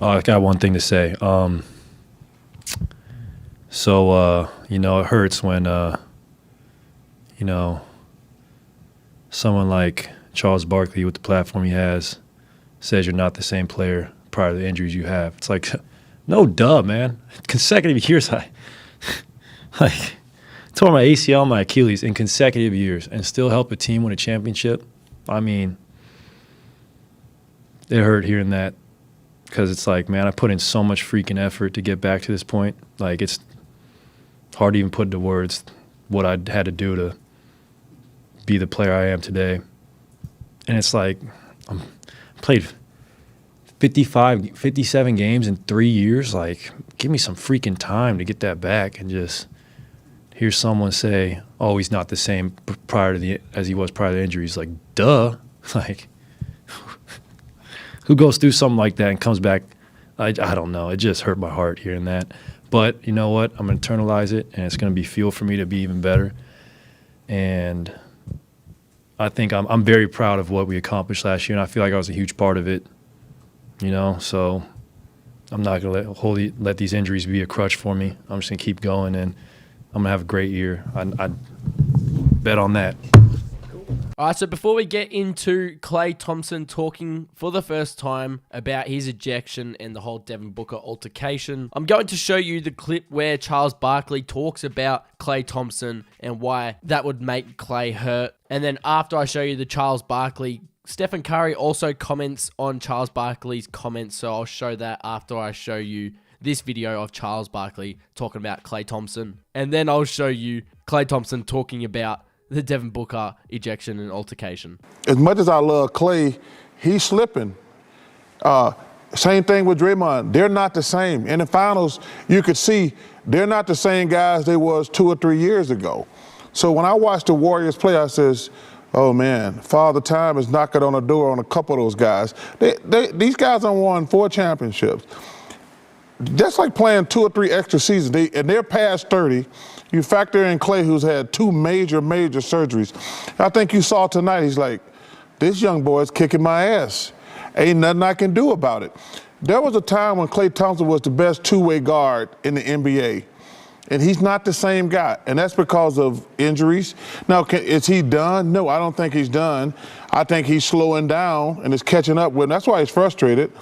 I got one thing to say. You know, it hurts when, you know, someone like Charles Barkley with the platform he has says you're not the same player prior to the injuries you have. It's like, no duh, man. Consecutive years, I tore my ACL and my Achilles in consecutive years and still help a team win a championship. I mean, it hurt hearing that because it's like, man, I put in so much freaking effort to get back to this point. Like, it's hard to even put into words what I had to do to be the player I am today. And it's like, I played 57 games in 3 years. Like, give me some freaking time to get that back and just hear someone say, oh, he's not the same as he was prior to the injuries. Like, duh. Like, who goes through something like that and comes back? I don't know. It just hurt my heart hearing that. But you know what? I'm going to internalize it, and it's going to be fuel for me to be even better. And I think I'm very proud of what we accomplished last year, and I feel like I was a huge part of it. You know, so I'm not going to let these injuries be a crutch for me. I'm just going to keep going, and I'm going to have a great year. I bet on that. All right, so before we get into Klay Thompson talking for the first time about his ejection and the whole Devin Booker altercation, I'm going to show you the clip where Charles Barkley talks about Klay Thompson and why that would make Klay hurt. And then after I show you the Charles Barkley, Stephen Curry also comments on Charles Barkley's comments, so I'll show that after I show you this video of Charles Barkley talking about Klay Thompson. And then I'll show you Klay Thompson talking about the Devin Booker ejection and altercation. As much as I love Klay, he's slipping. Same thing with Draymond. They're not the same. In the finals, you could see they're not the same guys they was 2 or 3 years ago. So when I watched the Warriors play, I says, oh man, Father Time is knocking on the door on a couple of those guys. These guys have won 4 championships. That's like playing 2 or 3 extra seasons. And they're past 30. You factor in Klay, who's had 2 major surgeries. I think you saw tonight, he's like, this young boy's kicking my ass. Ain't nothing I can do about it. There was a time when Klay Thompson was the best two-way guard in the NBA. And he's not the same guy, and that's because of injuries. Now, is he done? No, I don't think he's done. I think he's slowing down and is catching up with, that's why he's frustrated.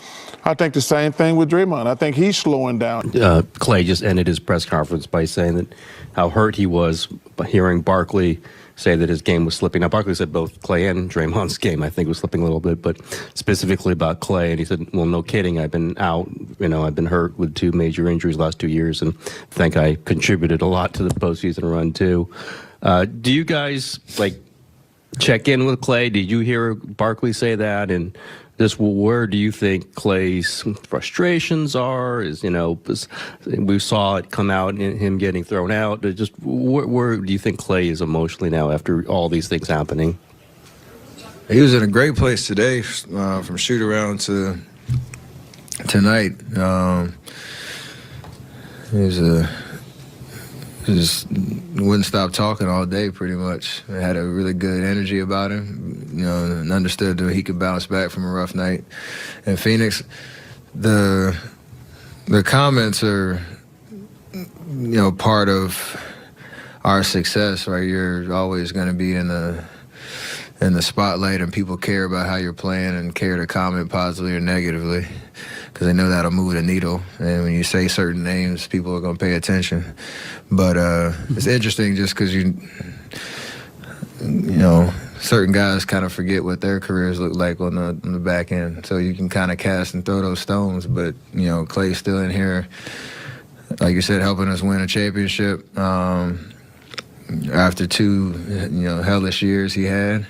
I think the same thing with Draymond. I think he's slowing down. Klay just ended his press conference by saying that how hurt he was by hearing Barkley say that his game was slipping. Now, Barkley said both Klay and Draymond's game, I think, was slipping a little bit, but specifically about Klay. And he said, well, no kidding. I've been out. You know, I've been hurt with 2 major injuries the last 2 years, and I think I contributed a lot to the postseason run, too. Do you guys, like, check in with Klay? Did you hear Barkley say that? And just where do you think Klay's frustrations are? Is, you know, we saw it come out in him getting thrown out. Just where do you think Klay is emotionally now after all these things happening? He was in a great place today, from shoot around to tonight. He just wouldn't stop talking all day, pretty much. He had a really good energy about him, you know, and understood that he could bounce back from a rough night in Phoenix. The comments are, you know, part of our success, right? You're always going to be in the spotlight, and people care about how you're playing and care to comment positively or negatively because they know that'll move the needle. And when you say certain names, people are going to pay attention. But it's interesting just because you know, certain guys kind of forget what their careers look like on the back end. So you can kind of cast and throw those stones. But, you know, Klay's still in here, like you said, helping us win a championship after 2, you know, hellish years he had.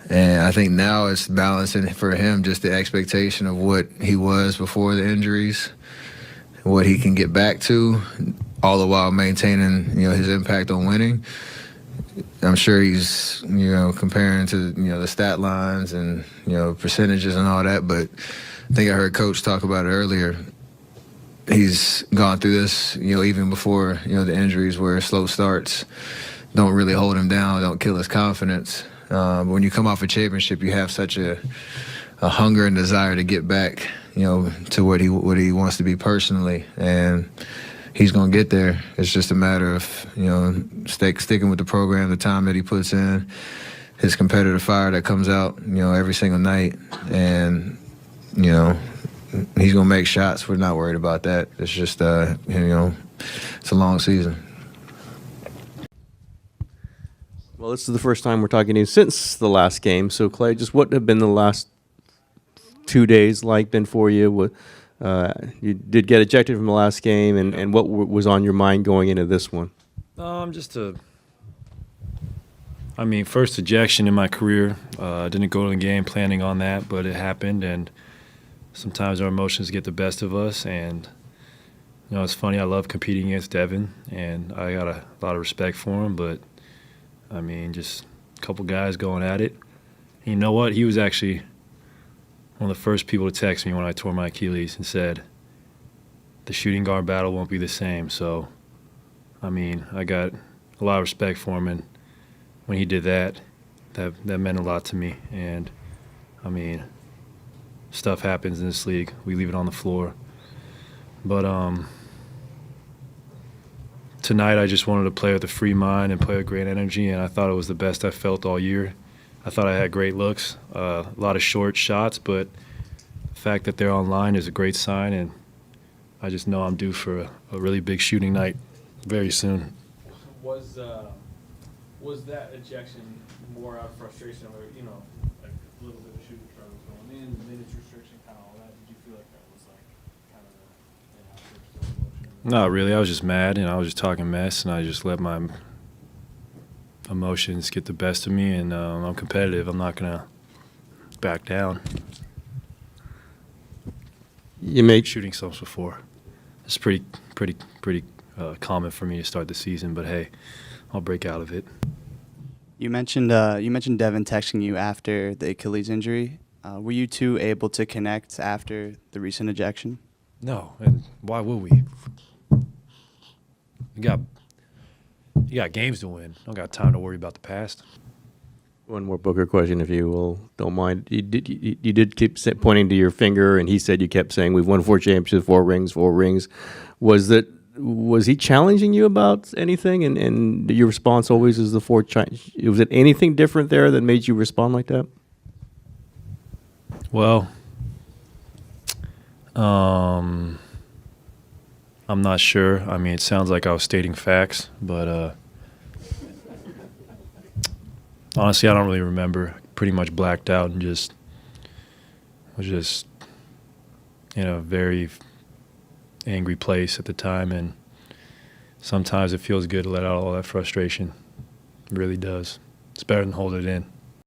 And I think now it's balancing for him just the expectation of what he was before the injuries, what he can get back to, all the while maintaining, you know, his impact on winning. I'm sure he's, you know, comparing to, you know, the stat lines and, you know, percentages and all that. But I think I heard Coach talk about it earlier. He's gone through this, you know, even before, you know, the injuries where slow starts don't really hold him down, don't kill his confidence. When you come off a championship, you have such a hunger and desire to get back, to what he wants to be personally, and he's gonna get there. It's just a matter of sticking with the program, the time that he puts in, his competitive fire that comes out every single night, and he's gonna make shots. We're not worried about that. It's just it's a long season. Well, this is the first time we're talking to you since the last game. So, Klay, just what have been the last 2 days been for you? You did get ejected from the last game, and what was on your mind going into this one? First ejection in my career. I didn't go to the game planning on that, but it happened, and sometimes our emotions get the best of us. And it's funny. I love competing against Devin, and I got a lot of respect for him. But just a couple guys going at it. And you know what? He was actually one of the first people to text me when I tore my Achilles and said, the shooting guard battle won't be the same. So, I got a lot of respect for him, and when he did that meant a lot to me. And, stuff happens in this league. We leave it on the floor. But tonight I just wanted to play with a free mind and play with great energy, and I thought it was the best I felt all year. I thought I had great looks, a lot of short shots, but the fact that they're online is a great sign, and I just know I'm due for a really big shooting night very soon. Was that ejection more out of frustration, or like a little bit of shooting struggles going in, the minutes restriction, kind of all that? Did you feel like that was kind of the emotion? Not really. I was just mad, and I was just talking mess, and I just let my emotions get the best of me, and I'm competitive. I'm not gonna back down. You make Shooting subs before. It's pretty common for me to start the season, but hey, I'll break out of it. You mentioned Devin texting you after the Achilles injury. Were you two able to connect after the recent ejection? No, and why would we? You got games to win. Don't got time to worry about the past. one more Booker question, if you don't mind. You did keep pointing to your finger, and he said you kept saying, "We've won 4 championships, 4 rings, 4 rings." Was he challenging you about anything? And your response always is the 4. Was it anything different there that made you respond like that? Well, I'm not sure. I mean, it sounds like I was stating facts, but honestly, I don't really remember. Pretty much blacked out and was just in a very angry place at the time. And sometimes it feels good to let out all that frustration. It really does. It's better than hold it in.